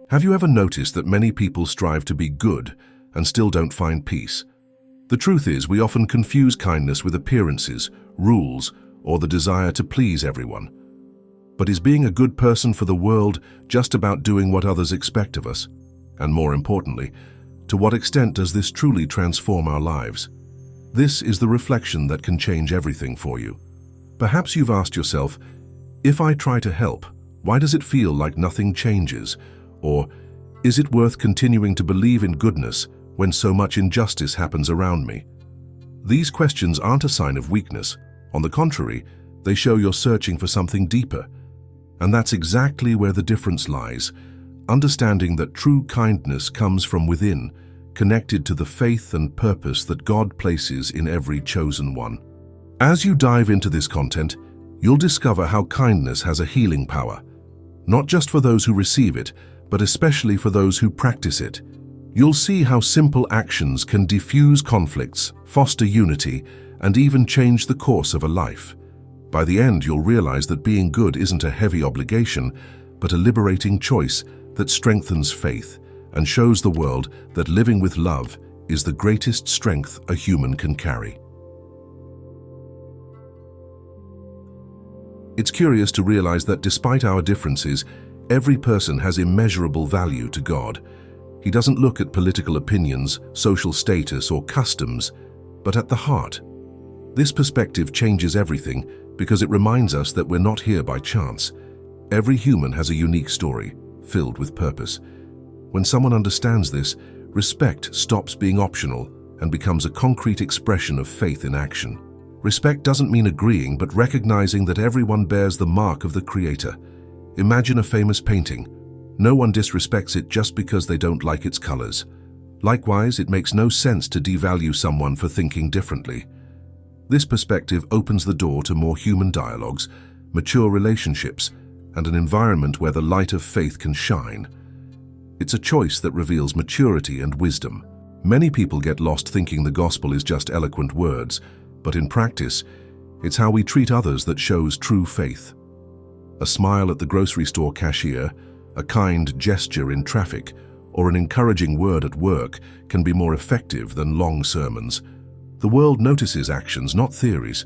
Have you ever noticed that many people strive to be good and still don't find peace? The truth is, we often confuse kindness with appearances, rules, or the desire to please everyone. But is being a good person for the world just about doing what others expect of us? And more importantly, to what extent does this truly transform our lives? This is the reflection that can change everything for you. Perhaps you've asked yourself, if I try to help, why does it feel like nothing changes? Or, is it worth continuing to believe in goodness when so much injustice happens around me? These questions aren't a sign of weakness. On the contrary, they show you're searching for something deeper. And that's exactly where the difference lies, understanding that true kindness comes from within, connected to the faith and purpose that God places in every chosen one. As you dive into this content, you'll discover how kindness has a healing power, not just for those who receive it, but especially for those who practice it. You'll see how simple actions can diffuse conflicts, foster unity, and even change the course of a life. By the end, you'll realize that being good isn't a heavy obligation, but a liberating choice that strengthens faith and shows the world that living with love is the greatest strength a human can carry. It's curious to realize that despite our differences, every person has immeasurable value to God. He doesn't look at political opinions, social status, or customs, but at the heart. This perspective changes everything because it reminds us that we're not here by chance. Every human has a unique story, filled with purpose. When someone understands this, respect stops being optional and becomes a concrete expression of faith in action. Respect doesn't mean agreeing, but recognizing that everyone bears the mark of the Creator. Imagine a famous painting. No one disrespects it just because they don't like its colors. Likewise, it makes no sense to devalue someone for thinking differently. This perspective opens the door to more human dialogues, mature relationships, and an environment where the light of faith can shine. It's a choice that reveals maturity and wisdom. Many people get lost thinking the gospel is just eloquent words, but in practice, it's how we treat others that shows true faith. A smile at the grocery store cashier, a kind gesture in traffic, or an encouraging word at work can be more effective than long sermons. The world notices actions, not theories,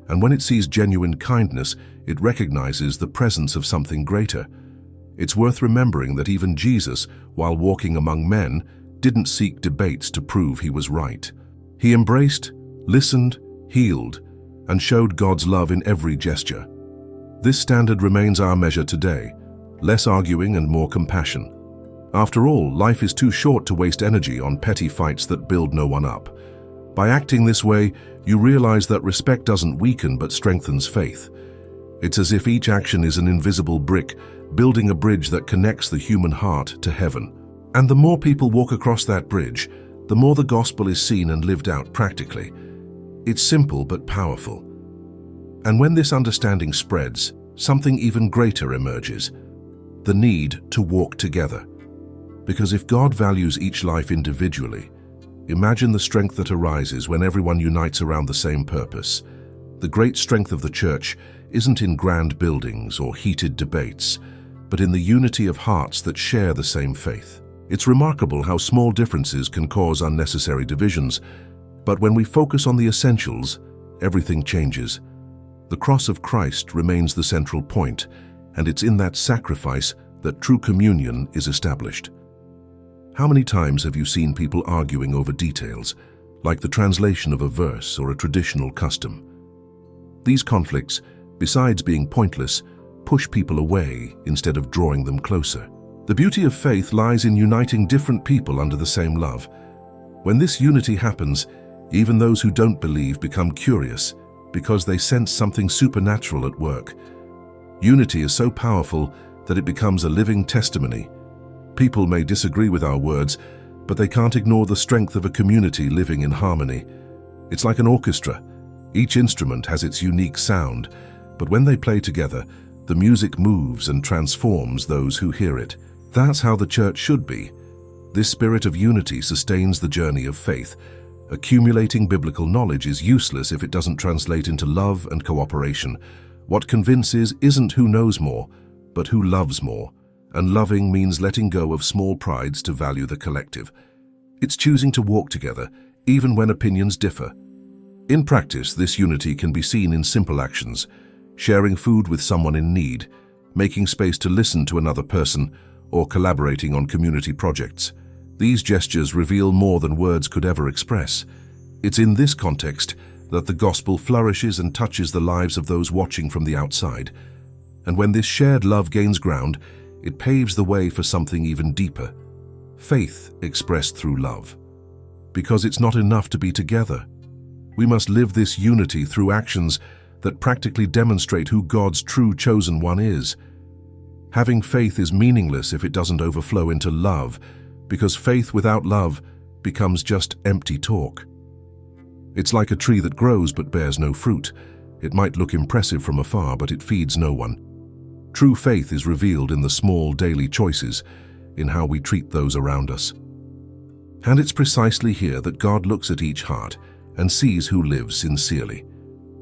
and when it sees genuine kindness, it recognizes the presence of something greater. It's worth remembering that even Jesus, while walking among men, didn't seek debates to prove he was right. He embraced, listened, healed, and showed God's love in every gesture. This standard remains our measure today, less arguing and more compassion. After all, life is too short to waste energy on petty fights that build no one up. By acting this way, you realize that respect doesn't weaken but strengthens faith. It's as if each action is an invisible brick, building a bridge that connects the human heart to heaven. And the more people walk across that bridge, the more the gospel is seen and lived out practically. It's simple but powerful. And when this understanding spreads, something even greater emerges: the need to walk together. Because if God values each life individually, imagine the strength that arises when everyone unites around the same purpose. The great strength of the church isn't in grand buildings or heated debates, but in the unity of hearts that share the same faith. It's remarkable how small differences can cause unnecessary divisions, but when we focus on the essentials, everything changes. The cross of Christ remains the central point, and it's in that sacrifice that true communion is established. How many times have you seen people arguing over details, like the translation of a verse or a traditional custom? These conflicts, besides being pointless, push people away instead of drawing them closer. The beauty of faith lies in uniting different people under the same love. When this unity happens, even those who don't believe become curious because they sense something supernatural at work. Unity is so powerful that it becomes a living testimony. People may disagree with our words, but they can't ignore the strength of a community living in harmony. It's like an orchestra. Each instrument has its unique sound, but when they play together, the music moves and transforms those who hear it. That's how the church should be. This spirit of unity sustains the journey of faith. Accumulating biblical knowledge is useless if it doesn't translate into love and cooperation. What convinces isn't who knows more, but who loves more. and loving means letting go of small prides to value the collective. It's choosing to walk together, even when opinions differ. In practice, this unity can be seen in simple actions: sharing food with someone in need, making space to listen to another person, or collaborating on community projects. These gestures reveal more than words could ever express. It's in this context that the gospel flourishes and touches the lives of those watching from the outside. And when this shared love gains ground, it paves the way for something even deeper: faith expressed through love. Because it's not enough to be together. We must live this unity through actions that practically demonstrate who God's true chosen one is. Having faith is meaningless if it doesn't overflow into love, because faith without love becomes just empty talk. It's like a tree that grows but bears no fruit. It might look impressive from afar, but it feeds no one. True faith is revealed in the small daily choices, in how we treat those around us. And it's precisely here that God looks at each heart and sees who lives sincerely.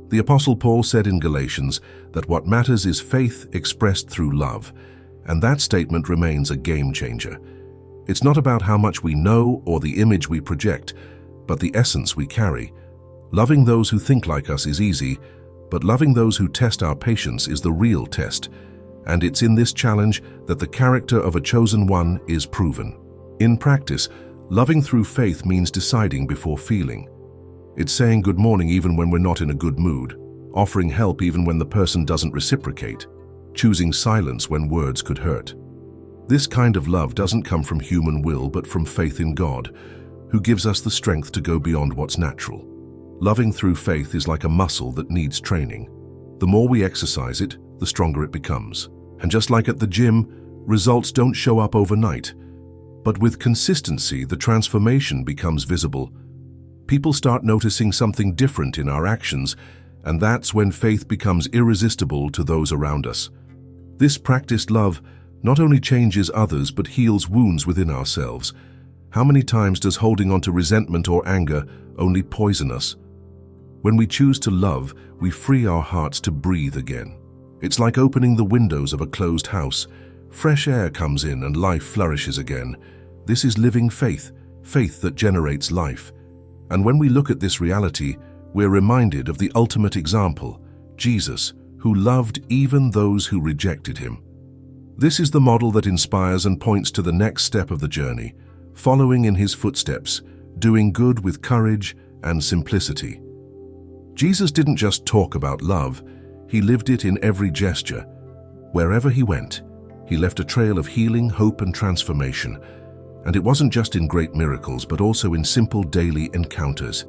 The Apostle Paul said in Galatians that what matters is faith expressed through love, and that statement remains a game changer. It's not about how much we know or the image we project, but the essence we carry. Loving those who think like us is easy, but loving those who test our patience is the real test. And it's in this challenge that the character of a chosen one is proven. In practice, loving through faith means deciding before feeling. It's saying good morning even when we're not in a good mood, offering help even when the person doesn't reciprocate, choosing silence when words could hurt. This kind of love doesn't come from human will but from faith in God, who gives us the strength to go beyond what's natural. Loving through faith is like a muscle that needs training. The more we exercise it, the stronger it becomes. And just like at the gym, results don't show up overnight. But with consistency, the transformation becomes visible. People start noticing something different in our actions, and that's when faith becomes irresistible to those around us. This practiced love not only changes others but heals wounds within ourselves. How many times does holding on to resentment or anger only poison us? When we choose to love, we free our hearts to breathe again. It's like opening the windows of a closed house. Fresh air comes in and life flourishes again. This is living faith, faith that generates life. And when we look at this reality, we're reminded of the ultimate example, Jesus, who loved even those who rejected him. This is the model that inspires and points to the next step of the journey, following in his footsteps, doing good with courage and simplicity. Jesus didn't just talk about love, he lived it in every gesture. Wherever he went, he left a trail of healing, hope, and transformation. And it wasn't just in great miracles, but also in simple daily encounters.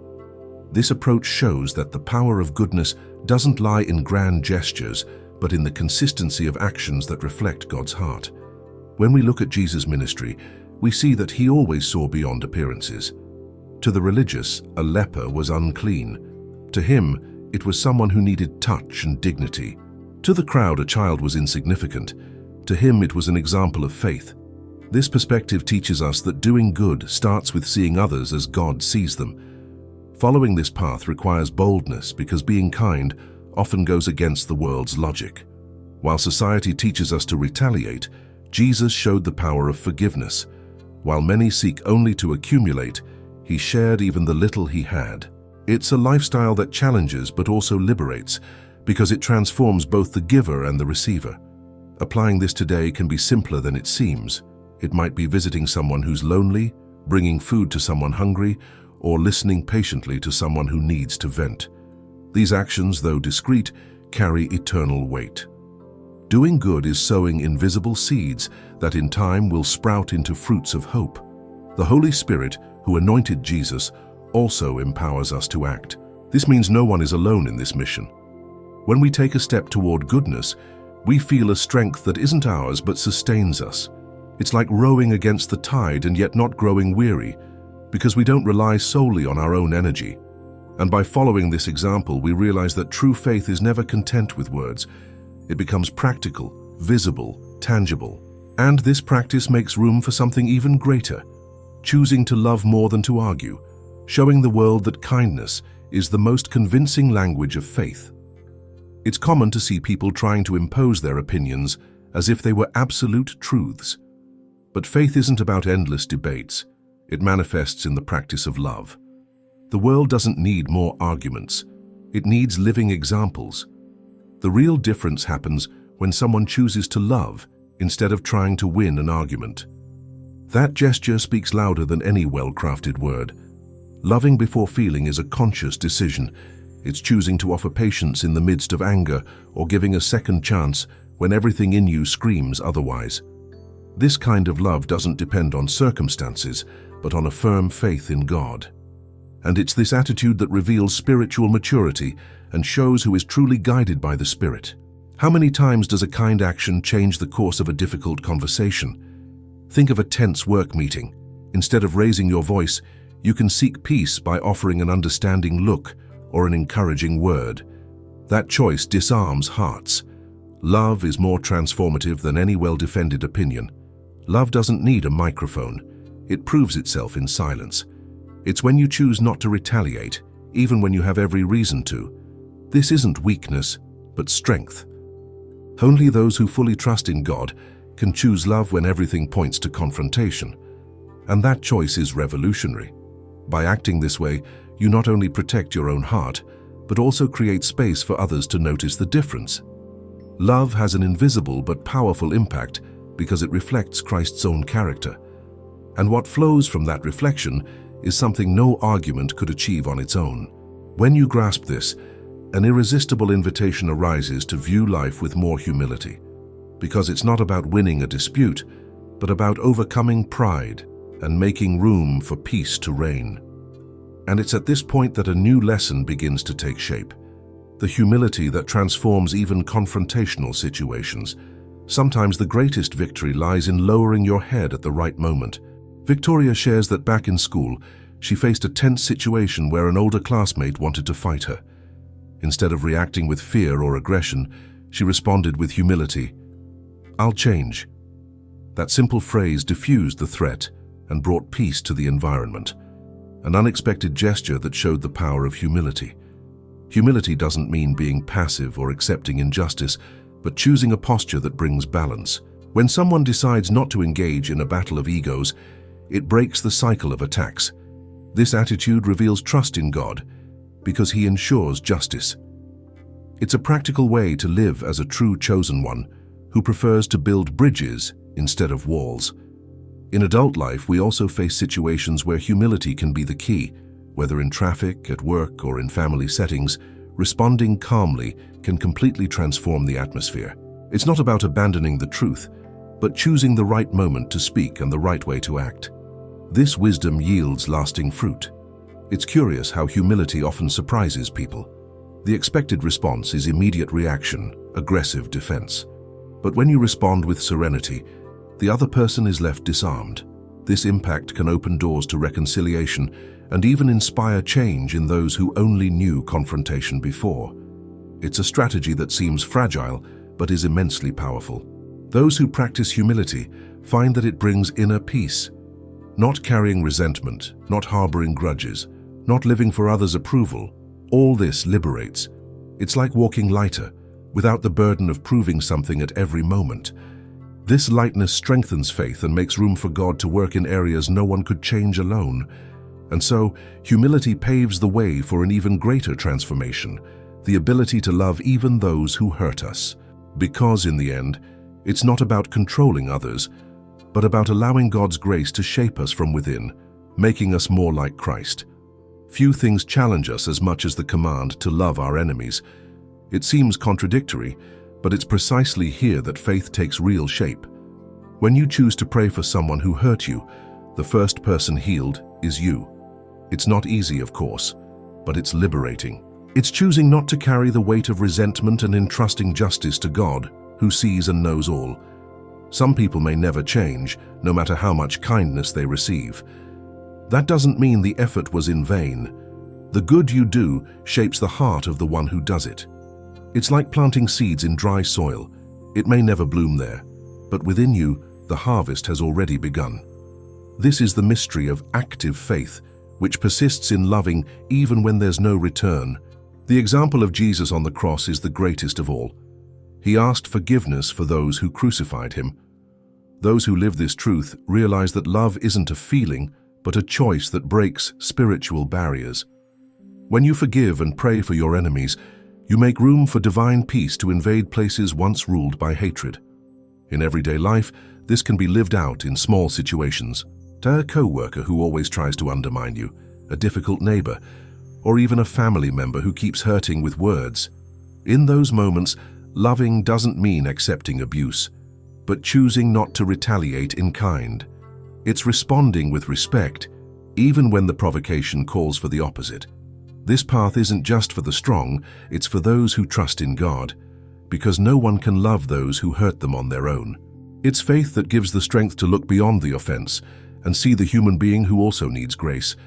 This approach shows that the power of goodness doesn't lie in grand gestures, but in the consistency of actions that reflect God's heart. When we look at Jesus' ministry, we see that he always saw beyond appearances. To the religious, a leper was unclean. To him, it was someone who needed touch and dignity. To the crowd, a child was insignificant. To him, it was an example of faith. This perspective teaches us that doing good starts with seeing others as God sees them. Following this path requires boldness because being kind often goes against the world's logic. While society teaches us to retaliate, Jesus showed the power of forgiveness. While many seek only to accumulate, he shared even the little he had. It's a lifestyle that challenges but also liberates because it transforms both the giver and the receiver. Applying this today can be simpler than it seems. It might be visiting someone who's lonely, bringing food to someone hungry, or listening patiently to someone who needs to vent. These actions, though discreet, carry eternal weight. Doing good is sowing invisible seeds that in time will sprout into fruits of hope. The Holy Spirit, who anointed Jesus, also empowers us to act. This means no one is alone in this mission. When we take a step toward goodness, we feel a strength that isn't ours but sustains us. It's like rowing against the tide and yet not growing weary, because we don't rely solely on our own energy. And by following this example, we realize that true faith is never content with words. It becomes practical, visible, tangible. And this practice makes room for something even greater, choosing to love more than to argue, showing the world that kindness is the most convincing language of faith. It's common to see people trying to impose their opinions as if they were absolute truths. But faith isn't about endless debates. It manifests in the practice of love. The world doesn't need more arguments. It needs living examples. The real difference happens when someone chooses to love instead of trying to win an argument. That gesture speaks louder than any well-crafted word. Loving before feeling is a conscious decision. It's choosing to offer patience in the midst of anger or giving a second chance when everything in you screams otherwise. This kind of love doesn't depend on circumstances, but on a firm faith in God. And it's this attitude that reveals spiritual maturity and shows who is truly guided by the Spirit. How many times does a kind action change the course of a difficult conversation? Think of a tense work meeting. Instead of raising your voice, you can seek peace by offering an understanding look or an encouraging word. That choice disarms hearts. Love is more transformative than any well-defended opinion. Love doesn't need a microphone. It proves itself in silence. It's when you choose not to retaliate, even when you have every reason to. This isn't weakness, but strength. Only those who fully trust in God can choose love when everything points to confrontation. And that choice is revolutionary. By acting this way, you not only protect your own heart, but also create space for others to notice the difference. Love has an invisible but powerful impact because it reflects Christ's own character. And what flows from that reflection is something no argument could achieve on its own. When you grasp this, an irresistible invitation arises to view life with more humility, because it's not about winning a dispute, but about overcoming pride and making room for peace to reign. And it's at this point that a new lesson begins to take shape. The humility that transforms even confrontational situations. Sometimes the greatest victory lies in lowering your head at the right moment. Victoria shares that back in school, she faced a tense situation where an older classmate wanted to fight her. Instead of reacting with fear or aggression, she responded with humility. "I'll change." That simple phrase diffused the threat and brought peace to the environment. An unexpected gesture that showed the power of humility. Humility doesn't mean being passive or accepting injustice, but choosing a posture that brings balance. When someone decides not to engage in a battle of egos, it breaks the cycle of attacks. This attitude reveals trust in God because He ensures justice. It's a practical way to live as a true chosen one who prefers to build bridges instead of walls. In adult life, we also face situations where humility can be the key. Whether in traffic, at work, or in family settings, responding calmly can completely transform the atmosphere. It's not about abandoning the truth, but choosing the right moment to speak and the right way to act. This wisdom yields lasting fruit. It's curious how humility often surprises people. The expected response is immediate reaction, aggressive defense. But when you respond with serenity, the other person is left disarmed. This impact can open doors to reconciliation and even inspire change in those who only knew confrontation before. It's a strategy that seems fragile, but is immensely powerful. Those who practice humility find that it brings inner peace. Not carrying resentment, not harboring grudges, not living for others' approval, all this liberates. It's like walking lighter, without the burden of proving something at every moment. This lightness strengthens faith and makes room for God to work in areas no one could change alone. And so, humility paves the way for an even greater transformation, the ability to love even those who hurt us. Because in the end, it's not about controlling others, but about allowing God's grace to shape us from within, making us more like Christ. Few things challenge us as much as the command to love our enemies. It seems contradictory, but it's precisely here that faith takes real shape. When you choose to pray for someone who hurt you, the first person healed is you. It's not easy, of course, but it's liberating. It's choosing not to carry the weight of resentment and entrusting justice to God, who sees and knows all. Some people may never change, no matter how much kindness they receive. That doesn't mean the effort was in vain. The good you do shapes the heart of the one who does it. It's like planting seeds in dry soil. It may never bloom there, but within you, the harvest has already begun. This is the mystery of active faith, which persists in loving even when there's no return. The example of Jesus on the cross is the greatest of all. He asked forgiveness for those who crucified him. Those who live this truth realize that love isn't a feeling, but a choice that breaks spiritual barriers. When you forgive and pray for your enemies, you make room for divine peace to invade places once ruled by hatred. In everyday life, this can be lived out in small situations. A co-worker who always tries to undermine you, a difficult neighbor, or even a family member who keeps hurting with words. In those moments, loving doesn't mean accepting abuse, but choosing not to retaliate in kind. It's responding with respect, even when the provocation calls for the opposite. This path isn't just for the strong, it's for those who trust in God, because no one can love those who hurt them on their own. It's faith that gives the strength to look beyond the offense and see the human being who also needs grace.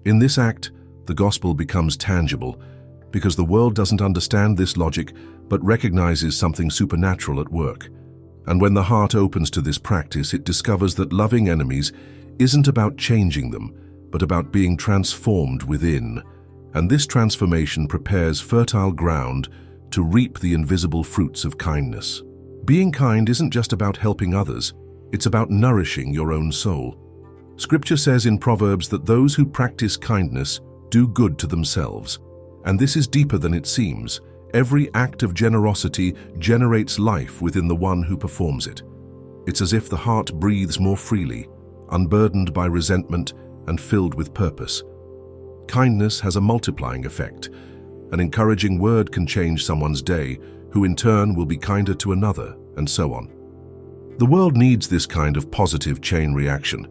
In this act, the gospel becomes tangible, because the world doesn't understand this logic but recognizes something supernatural at work. And when the heart opens to this practice, it discovers that loving enemies isn't about changing them, but about being transformed within. And this transformation prepares fertile ground to reap the invisible fruits of kindness. Being kind isn't just about helping others, it's about nourishing your own soul. Scripture says in Proverbs that those who practice kindness do good to themselves. And this is deeper than it seems. Every act of generosity generates life within the one who performs it. It's as if the heart breathes more freely, unburdened by resentment and filled with purpose. Kindness has a multiplying effect. An encouraging word can change someone's day, who in turn will be kinder to another, and so on. The world needs this kind of positive chain reaction.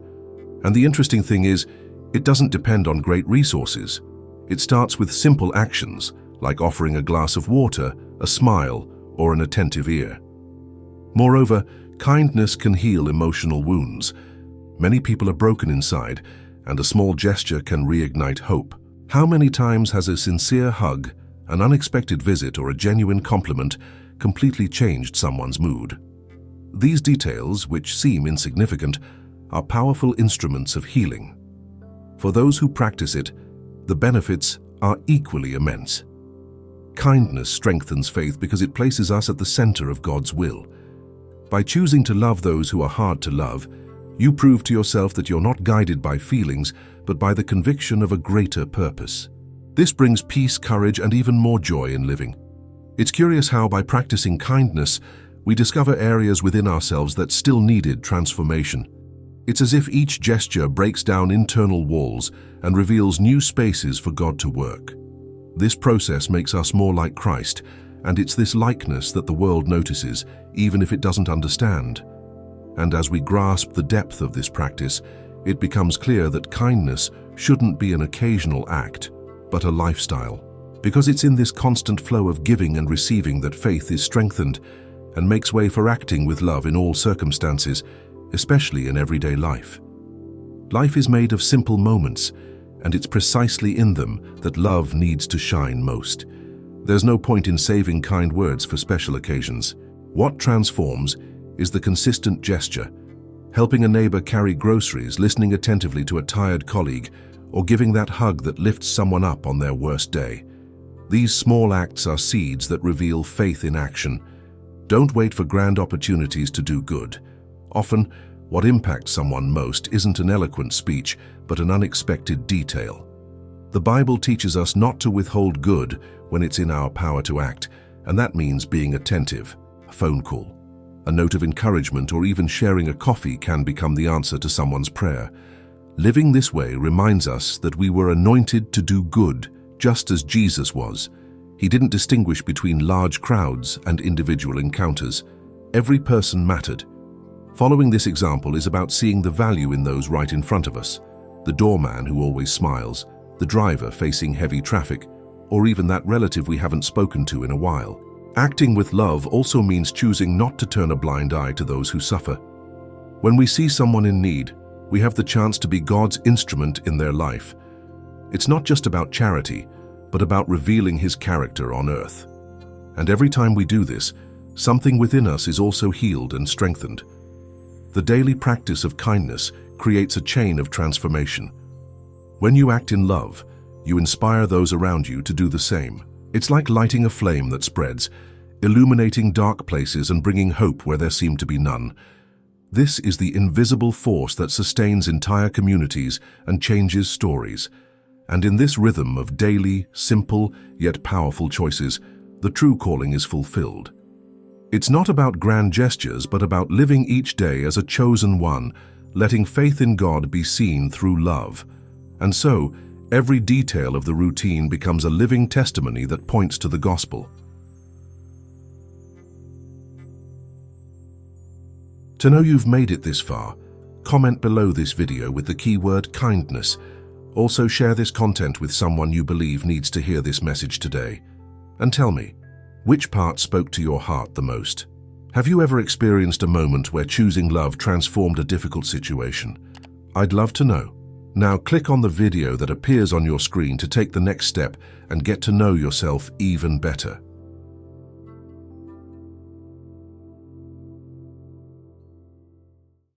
And the interesting thing is, it doesn't depend on great resources. It starts with simple actions, like offering a glass of water, a smile, or an attentive ear. Moreover, kindness can heal emotional wounds. Many people are broken inside, and a small gesture can reignite hope. How many times has a sincere hug, an unexpected visit, or a genuine compliment completely changed someone's mood? These details, which seem insignificant, are powerful instruments of healing. For those who practice it, the benefits are equally immense. Kindness strengthens faith because it places us at the center of God's will. By choosing to love those who are hard to love, you prove to yourself that you're not guided by feelings, but by the conviction of a greater purpose. This brings peace, courage, and even more joy in living. It's curious how, by practicing kindness, we discover areas within ourselves that still needed transformation. It's as if each gesture breaks down internal walls and reveals new spaces for God to work. This process makes us more like Christ, and it's this likeness that the world notices, even if it doesn't understand. And as we grasp the depth of this practice, it becomes clear that kindness shouldn't be an occasional act, but a lifestyle. Because it's in this constant flow of giving and receiving that faith is strengthened and makes way for acting with love in all circumstances, especially in everyday life. Life is made of simple moments, and it's precisely in them that love needs to shine most. There's no point in saving kind words for special occasions. What transforms is the consistent gesture, helping a neighbor carry groceries, listening attentively to a tired colleague, or giving that hug that lifts someone up on their worst day. These small acts are seeds that reveal faith in action. Don't wait for grand opportunities to do good. Often, what impacts someone most isn't an eloquent speech, but an unexpected detail. The Bible teaches us not to withhold good when it's in our power to act, and that means being attentive. A phone call, a note of encouragement, or even sharing a coffee can become the answer to someone's prayer. Living this way reminds us that we were anointed to do good, just as Jesus was. He didn't distinguish between large crowds and individual encounters. Every person mattered. Following this example is about seeing the value in those right in front of us. The doorman who always smiles, the driver facing heavy traffic, or even that relative we haven't spoken to in a while. Acting with love also means choosing not to turn a blind eye to those who suffer. When we see someone in need, we have the chance to be God's instrument in their life. It's not just about charity, but about revealing His character on earth. And every time we do this, something within us is also healed and strengthened. The daily practice of kindness creates a chain of transformation. When you act in love, you inspire those around you to do the same. It's like lighting a flame that spreads. illuminating dark places and bringing hope where there seemed to be none. This is the invisible force that sustains entire communities and changes stories. And in this rhythm of daily, simple, yet powerful choices, the true calling is fulfilled. It's not about grand gestures, but about living each day as a chosen one, letting faith in God be seen through love. And so, every detail of the routine becomes a living testimony that points to the gospel. To know you've made it this far, comment below this video with the keyword kindness. Also share this content with someone you believe needs to hear this message today. And tell me, which part spoke to your heart the most? Have you ever experienced a moment where choosing love transformed a difficult situation? I'd love to know. Now click on the video that appears on your screen to take the next step and get to know yourself even better.